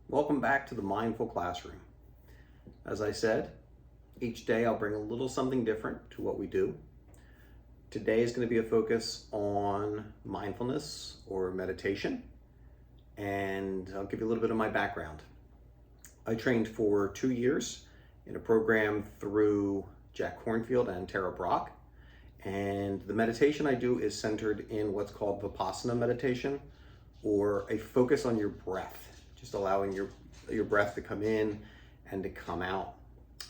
Welcome back to the Mindful Classroom. As I said, each day I'll bring a little something different to what we do. Today is going to be a focus on mindfulness or meditation, and I'll give you a little bit of my background. I trained for 2 years in a program through Jack Kornfield and Tara Brach, and the meditation I do is centered in what's called Vipassana meditation, or a focus on your breath. Just allowing your breath to come in and to come out.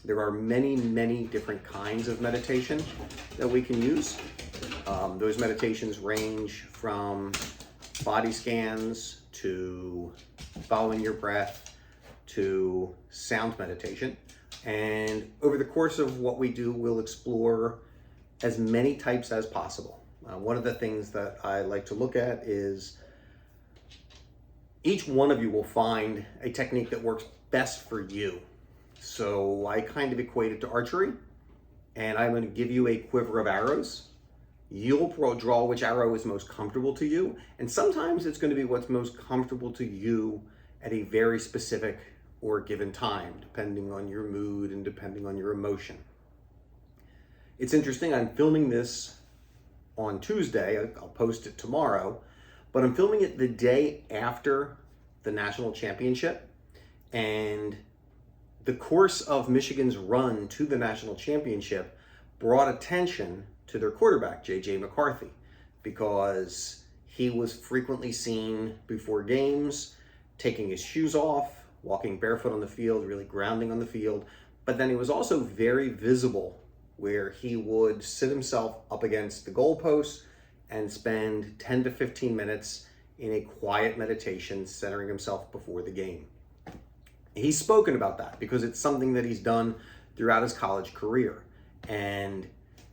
There are many different kinds of meditation that we can use. Those meditations range from body scans to following your breath to sound meditation. And over the course of what we do, we'll explore as many types as possible. One of the things that I like to look at is each one of you will find a technique that works best for you. So I kind of equate it to archery, and I'm going to give you a quiver of arrows. You'll draw which arrow is most comfortable to you, and sometimes it's going to be what's most comfortable to you at a very specific or given time, depending on your mood and depending on your emotion. It's interesting, I'm filming this on Tuesday. I'll post it tomorrow. But I'm filming it the day after the national championship, and the course of Michigan's run to the national championship brought attention to their quarterback, J.J. McCarthy, because he was frequently seen before games taking his shoes off, walking barefoot on the field, really grounding on the field. But then he was also very visible where he would sit himself up against the goalpost and spend 10 to 15 minutes in a quiet meditation, centering himself before the game. He's spoken about that because it's something that he's done throughout his college career. And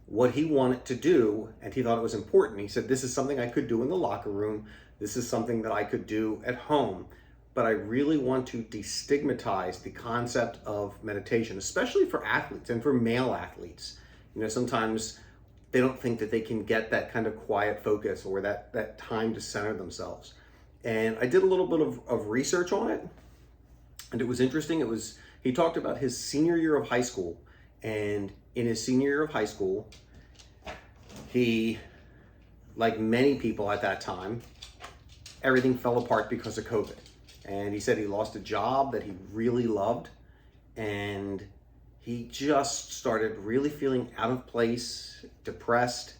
what he wanted to do, and he thought it was important, he said, this is something I could do in the locker room. This is something that I could do at home. But I really want to destigmatize the concept of meditation, especially for athletes and for male athletes. You know, sometimes they don't think that they can get that kind of quiet focus or that time to center themselves. And I did a little bit of research on it, and it was interesting. He talked about his senior year of high school, and in his senior year of high school, he, like many people at that time, everything fell apart because of COVID. And he said he lost a job that he really loved, and he just started really feeling out of place, depressed.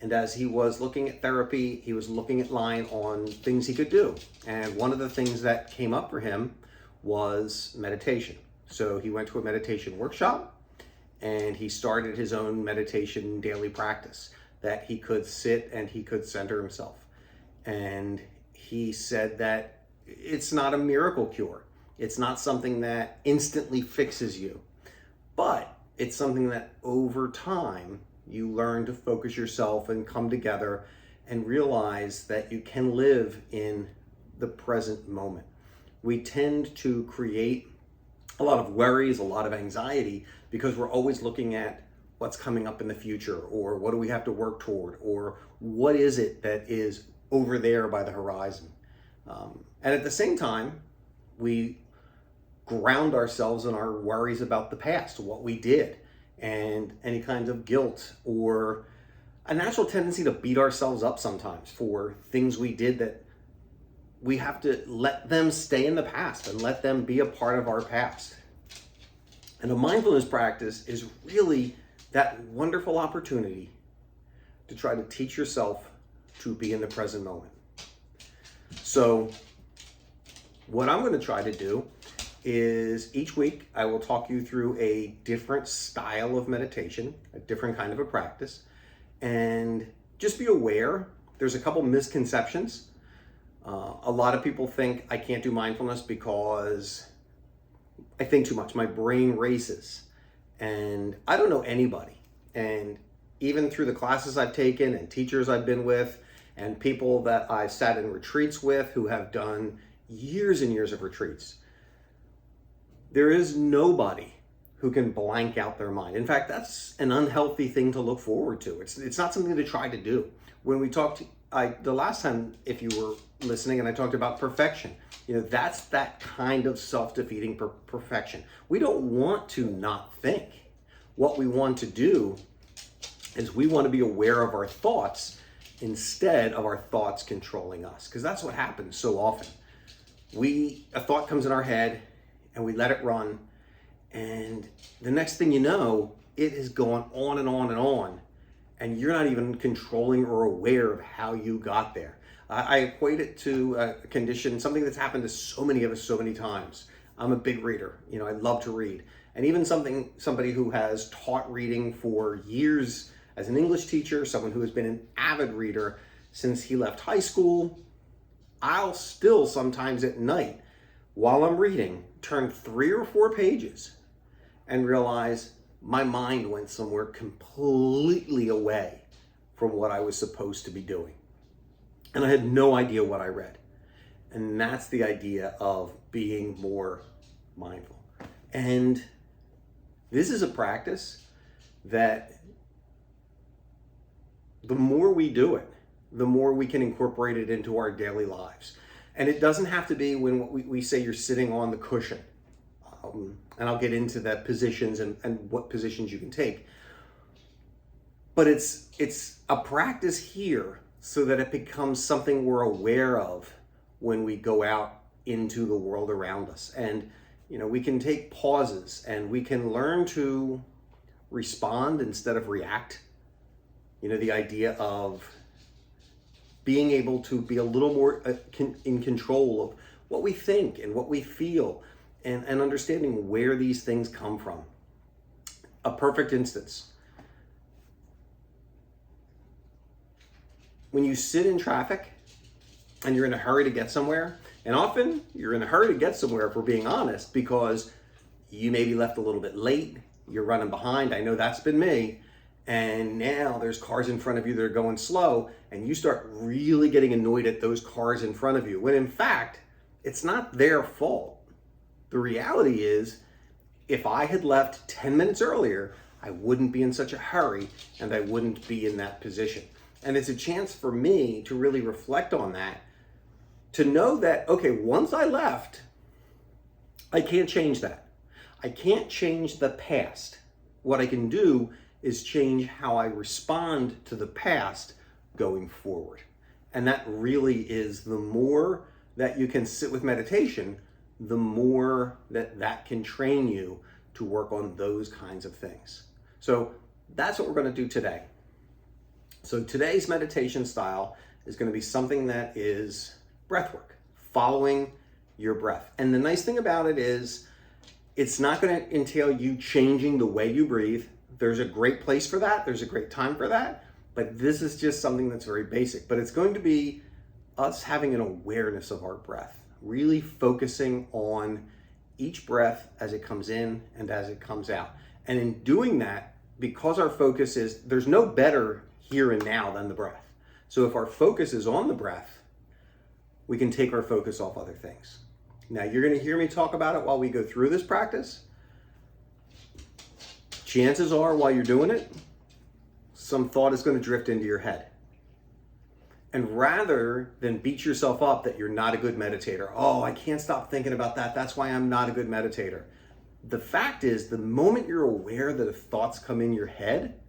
And as he was looking at therapy, he was looking at line on things he could do. And one of the things that came up for him was meditation. So he went to a meditation workshop, and he started his own meditation daily practice that he could sit and he could center himself. And he said that it's not a miracle cure. It's not something that instantly fixes you. But it's something that over time, you learn to focus yourself and come together and realize that you can live in the present moment. We tend to create a lot of worries, a lot of anxiety, because we're always looking at what's coming up in the future, or what do we have to work toward, or what is it that is over there by the horizon. And at the same time, we ground ourselves in our worries about the past, what we did, and any kinds of guilt or a natural tendency to beat ourselves up sometimes for things we did that we have to let them stay in the past and let them be a part of our past. And a mindfulness practice is really that wonderful opportunity to try to teach yourself to be in the present moment. So what I'm going to try to do is each week I will talk you through a different style of meditation, a different kind of a practice. And just be aware, there's a couple misconceptions. A lot of people think I can't do mindfulness because I think too much. My brain races. And I don't know anybody. And even through the classes I've taken and teachers I've been with and people that I've sat in retreats with who have done years and years of retreats, there is nobody who can blank out their mind. In fact, that's an unhealthy thing to look forward to. It's not something to try to do. When we talk the last time, if you were listening, and I talked about perfection. That's that kind of self-defeating perfection. We don't want to not think. What we want to do is we want to be aware of our thoughts instead of our thoughts controlling us, because that's what happens so often. A thought comes in our head and we let it run, and the next thing you know, it is going on and on and on, and you're not even controlling or aware of how you got there. I equate it to a condition, something that's happened to so many of us so many times. I'm a big reader. I love to read. And even somebody who has taught reading for years as an English teacher, someone who has been an avid reader since he left high school, I'll still sometimes at night, while I'm reading, turn 3 or 4 pages and realize my mind went somewhere completely away from what I was supposed to be doing. And I had no idea what I read. And that's the idea of being more mindful. And this is a practice that the more we do it, the more we can incorporate it into our daily lives. And it doesn't have to be when we say you're sitting on the cushion. And I'll get into the positions and what positions you can take. But it's a practice here so that it becomes something we're aware of when we go out into the world around us. And, we can take pauses and we can learn to respond instead of react. The idea of being able to be a little more in control of what we think and what we feel, and understanding where these things come from. A perfect instance. When you sit in traffic and you're in a hurry to get somewhere, and often you're in a hurry to get somewhere, if we're being honest, because you maybe left a little bit late, you're running behind. I know that's been me. And now there's cars in front of you that are going slow, and you start really getting annoyed at those cars in front of you, when in fact, it's not their fault. The reality is, if I had left 10 minutes earlier, I wouldn't be in such a hurry and I wouldn't be in that position. And it's a chance for me to really reflect on that, to know that, okay, once I left, I can't change that. I can't change the past. What I can do is change how I respond to the past going forward. And that really is, the more that you can sit with meditation, the more that can train you to work on those kinds of things. So that's what we're going to do today. So today's meditation style is going to be something that is breath work, following your breath. And the nice thing about it is, it's not going to entail you changing the way you breathe. There's a great place for that. There's a great time for that. But this is just something that's very basic. But it's going to be us having an awareness of our breath, really focusing on each breath as it comes in and as it comes out. And in doing that, because our focus is, there's no better here and now than the breath. So if our focus is on the breath, we can take our focus off other things. Now, you're going to hear me talk about it while we go through this practice. Chances are, while you're doing it, some thought is going to drift into your head. And rather than beat yourself up that you're not a good meditator, oh, I can't stop thinking about that, that's why I'm not a good meditator. The fact is, the moment you're aware that if thoughts come in your head,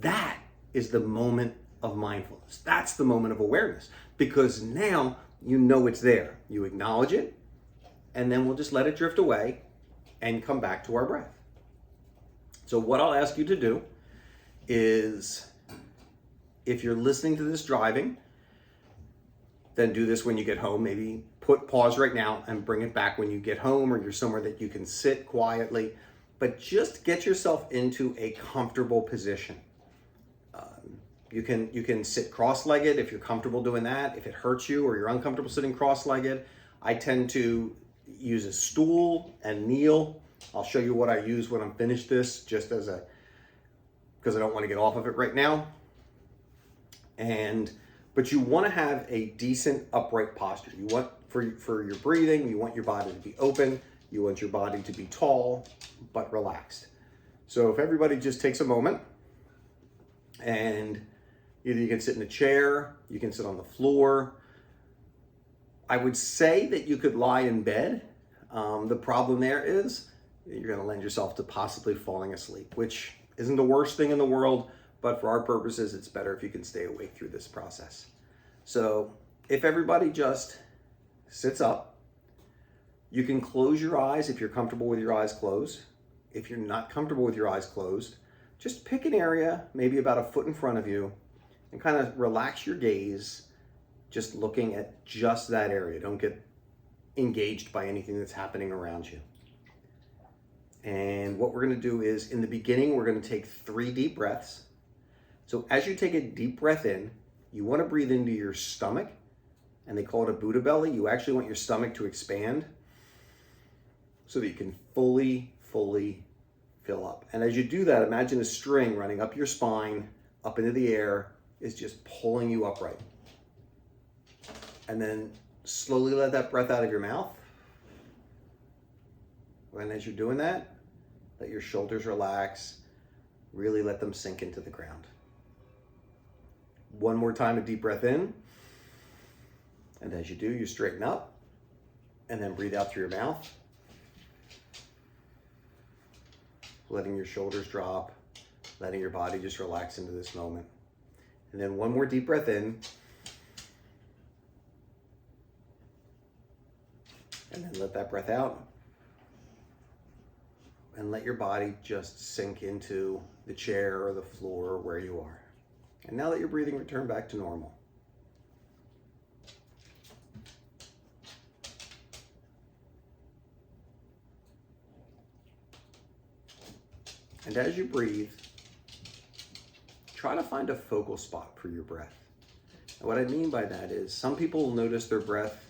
that is the moment of mindfulness. That's the moment of awareness, because now you know it's there. You acknowledge it, and then we'll just let it drift away and come back to our breath. So what I'll ask you to do is, if you're listening to this driving, then do this when you get home. Maybe put pause right now and bring it back when you get home, or you're somewhere that you can sit quietly. But just get yourself into a comfortable position. You can sit cross-legged if you're comfortable doing that. If it hurts you or you're uncomfortable sitting cross-legged, I tend to use a stool and kneel. I'll show you what I use when I'm finished this, just because I don't want to get off of it right now. But you want to have a decent upright posture. You want, for your breathing, you want your body to be open. You want your body to be tall, but relaxed. So if everybody just takes a moment and Either you can sit in a chair, you can sit on the floor. I would say that you could lie in bed. The problem there is you're going to lend yourself to possibly falling asleep, which isn't the worst thing in the world, but for our purposes, it's better if you can stay awake through this process. So if everybody just sits up, you can close your eyes if you're comfortable with your eyes closed. If you're not comfortable with your eyes closed, just pick an area, maybe about a foot in front of you, and kind of relax your gaze, just looking at just that area. Don't get engaged by anything that's happening around you. And what we're going to do is, in the beginning, we're going to take 3 deep breaths. So as you take a deep breath in, you want to breathe into your stomach, and they call it a Buddha belly. You actually want your stomach to expand so that you can fully fill up. And as you do that, imagine a string running up your spine, up into the air, is just pulling you upright. And then slowly let that breath out of your mouth. And as you're doing that, let your shoulders relax. Really let them sink into the ground. One more time, a deep breath in. And as you do, you straighten up. And then breathe out through your mouth. Letting your shoulders drop. Letting your body just relax into this moment. And then one more deep breath in. And then let that breath out. And let your body just sink into the chair or the floor or where you are. And now let your breathing return back to normal. And as you breathe, try to find a focal spot for your breath. And what I mean by that is some people will notice their breath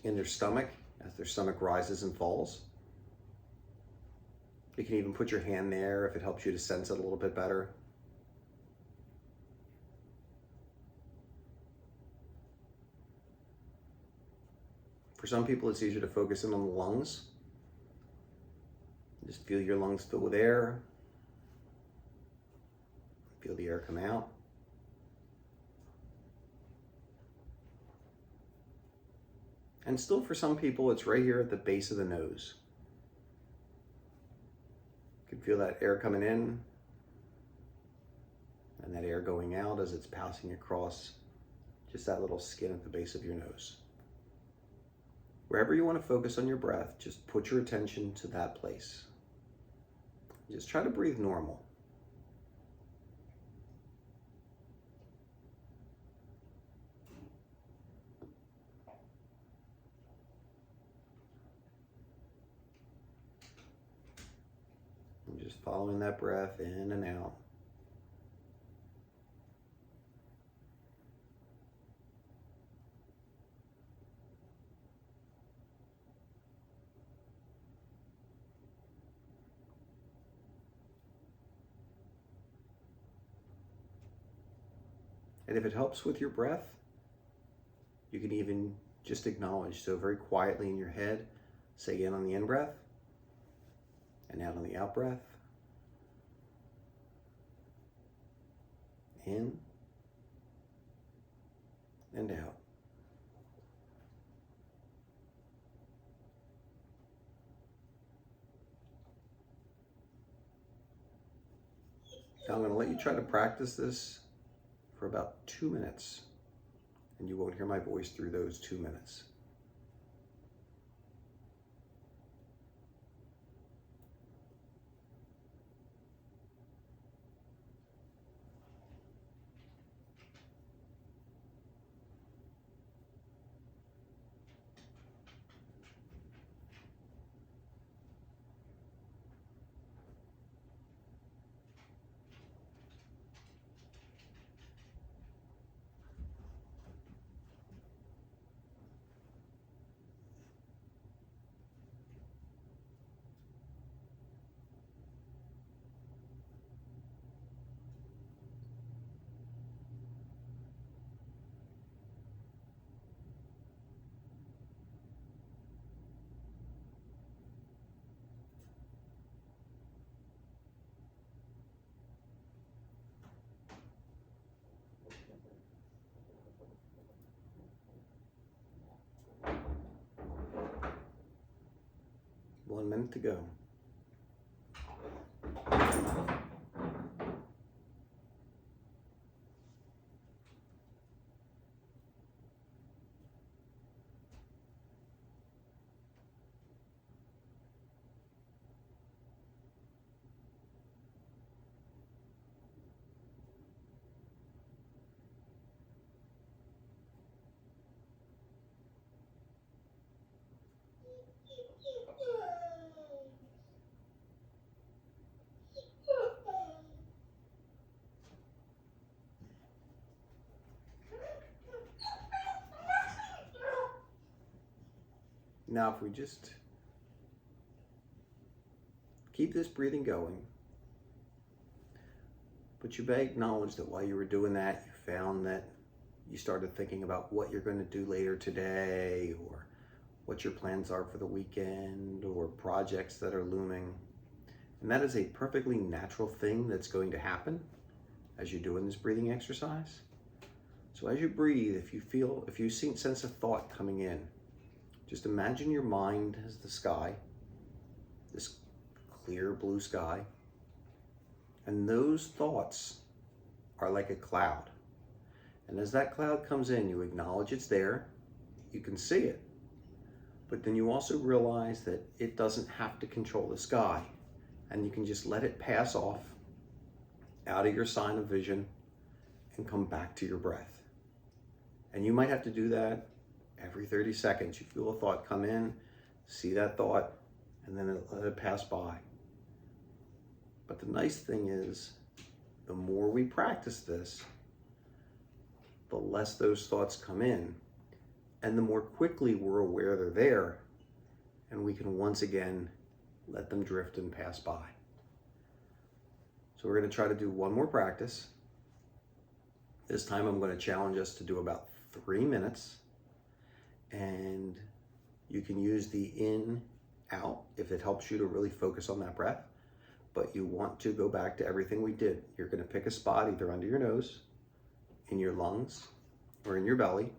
in their stomach as their stomach rises and falls. You can even put your hand there if it helps you to sense it a little bit better. For some people, it's easier to focus in on the lungs. Just feel your lungs fill with air. Feel the air come out. And still for some people, it's right here at the base of the nose. You can feel that air coming in and that air going out as it's passing across just that little skin at the base of your nose. Wherever you want to focus on your breath, just put your attention to that place. Just try to breathe normal. Just following that breath in and out. And if it helps with your breath, you can even just acknowledge. So very quietly in your head, say in on the in-breath and out on the out-breath. In and out. Now I'm going to let you try to practice this for about 2 minutes, and you won't hear my voice through those 2 minutes. 1 minute to go. Now, if we just keep this breathing going, but you may acknowledge that while you were doing that, you found that you started thinking about what you're going to do later today, or what your plans are for the weekend, or projects that are looming. And that is a perfectly natural thing that's going to happen as you're doing this breathing exercise. So as you breathe, if you sense a thought coming in, just imagine your mind as the sky, this clear blue sky, and those thoughts are like a cloud. And as that cloud comes in, you acknowledge it's there, you can see it, but then you also realize that it doesn't have to control the sky, and you can just let it pass off out of your sign of vision and come back to your breath. And you might have to do that every 30 seconds. You feel a thought come in, see that thought, and then let it pass by. But the nice thing is, the more we practice this, the less those thoughts come in, and the more quickly we're aware they're there, and we can once again let them drift and pass by. So we're going to try to do one more practice. This time I'm going to challenge us to do about 3 minutes. And you can use the in, out if it helps you to really focus on that breath. But you want to go back to everything we did. You're going to pick a spot either under your nose, in your lungs, or in your belly.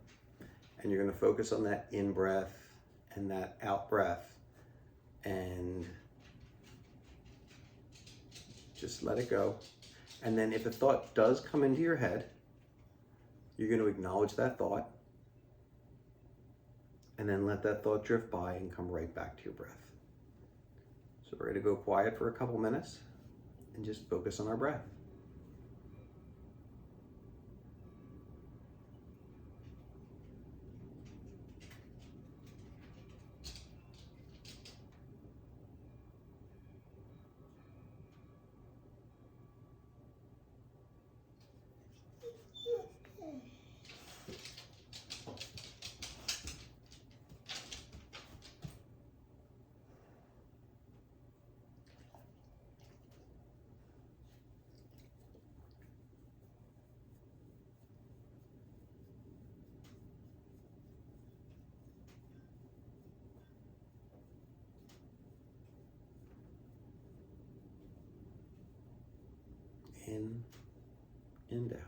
And you're going to focus on that in breath and that out breath. And just let it go. And then if a thought does come into your head, you're going to acknowledge that thought, and then let that thought drift by and come right back to your breath. So we're going to go quiet for a couple minutes and just focus on our breath. In and out.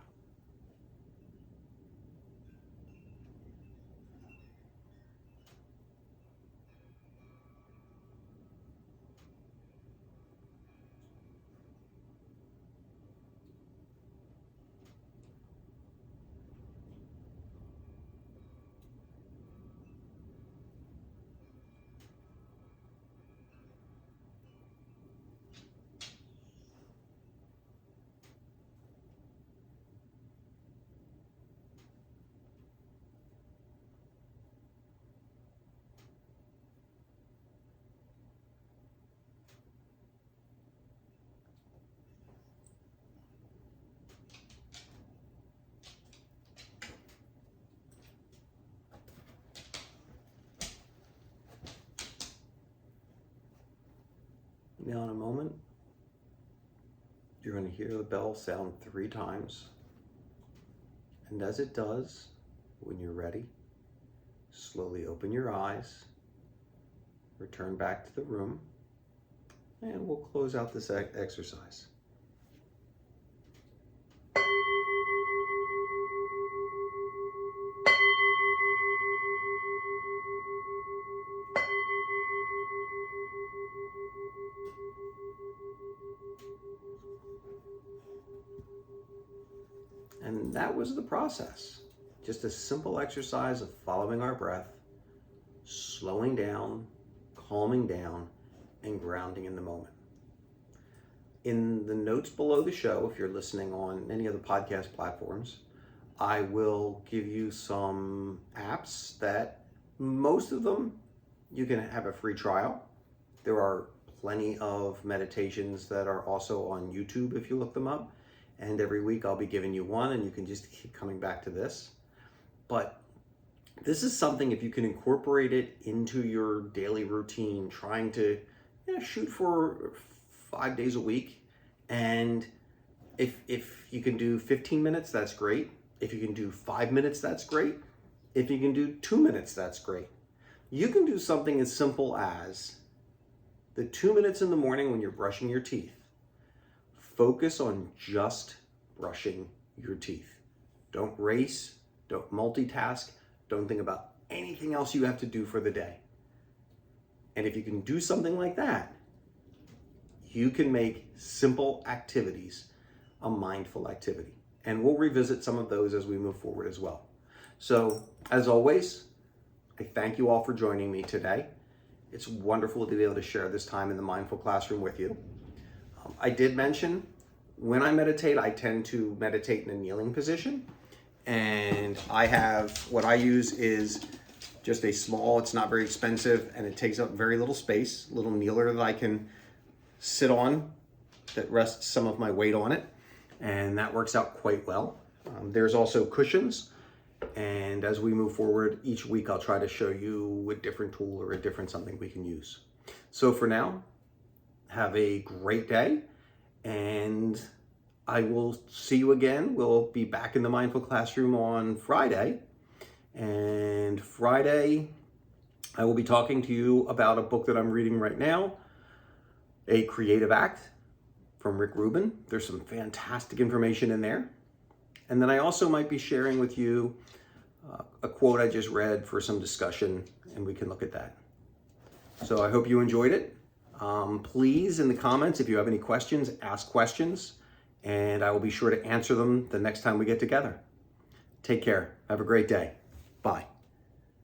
Now in a moment, you're going to hear the bell sound 3 times. And as it does, when you're ready, slowly open your eyes, return back to the room, and we'll close out this exercise. And that was the process. Just a simple exercise of following our breath, slowing down, calming down, and grounding in the moment. In the notes below the show, if you're listening on any of the podcast platforms, I will give you some apps that most of them you can have a free trial. There are plenty of meditations that are also on YouTube if you look them up. And every week I'll be giving you one and you can just keep coming back to this. But this is something, if you can incorporate it into your daily routine, trying to shoot for 5 days a week. And if you can do 15 minutes, that's great. If you can do 5 minutes, that's great. If you can do 2 minutes, that's great. You can do something as simple as the 2 minutes in the morning when you're brushing your teeth. Focus on just brushing your teeth. Don't race, don't multitask, don't think about anything else you have to do for the day. And if you can do something like that, you can make simple activities a mindful activity. And we'll revisit some of those as we move forward as well. So, as always, I thank you all for joining me today. It's wonderful to be able to share this time in the Mindful Classroom with you. I did mention when I meditate, I tend to meditate in a kneeling position. And what I use is just a small, it's not very expensive, and it takes up very little space, little kneeler that I can sit on that rests some of my weight on it. And that works out quite well. There's also cushions. And as we move forward, each week I'll try to show you a different tool or a different something we can use. So for now, have a great day, and I will see you again. We'll be back in the Mindful Classroom on Friday. And Friday, I will be talking to you about a book that I'm reading right now, A Creative Act from Rick Rubin. There's some fantastic information in there. And then I also might be sharing with you a quote I just read for some discussion, and we can look at that. So I hope you enjoyed it. Please, in the comments, if you have any questions, ask questions, and I will be sure to answer them the next time we get together. Take care. Have a great day. Bye.